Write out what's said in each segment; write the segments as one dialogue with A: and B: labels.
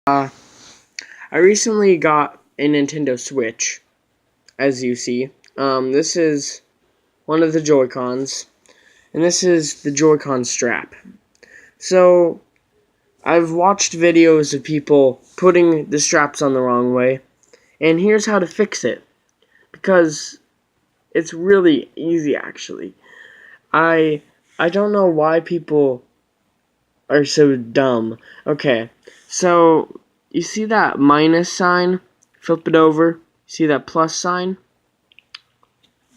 A: I recently got a Nintendo Switch, as you see. This is one of the Joy-Cons, and this is the Joy-Con strap. So, I've watched videos of people putting the straps on the wrong way, and here's how to fix it. Because it's really easy, actually. I don't know why people are so dumb. Okay, so you see that minus sign? Flip it over. See that plus sign?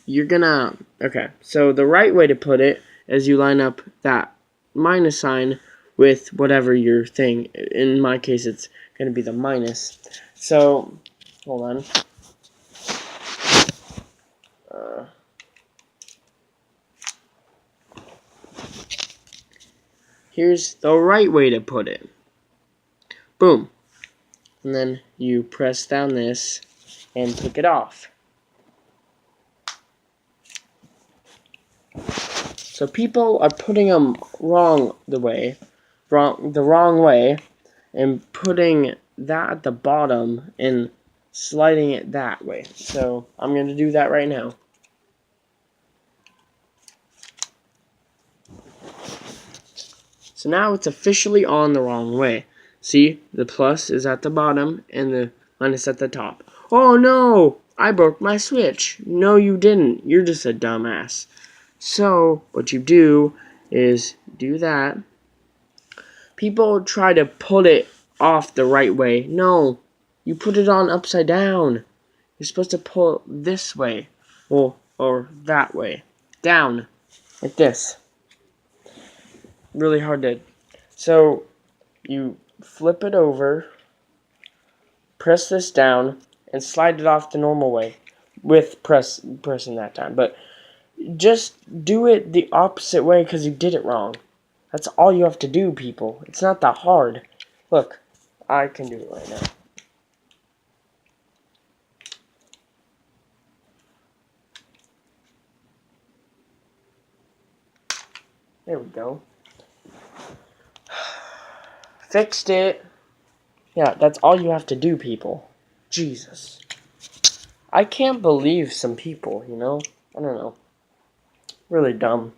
A: You're gonna... Okay, so the right way to put it is you line up that minus sign with whatever your thing. In my case, it's gonna be the minus. So, hold on. Here's the right way to put it. Boom. And then you press down this and take it off. So people are putting them the wrong way, and putting that at the bottom and sliding it that way. So I'm going to do that right now. So now it's officially on the wrong way. See, the plus is at the bottom and the minus at the top. Oh no! I broke my Switch. No, you didn't. You're just a dumbass. So, what you do is do that. People try to put it off the right way. No, you put it on upside down. You're supposed to pull this way. Well, or that way. Down. Like this. Really hard to... So, you flip it over, press this down, and slide it off the normal way. With pressing that time. But just do it the opposite way because you did it wrong. That's all you have to do, people. It's not that hard. Look, I can do it right now. There we go. Fixed it. Yeah, that's all you have to do, people. Jesus. I can't believe some people, you know? I don't know. Really dumb.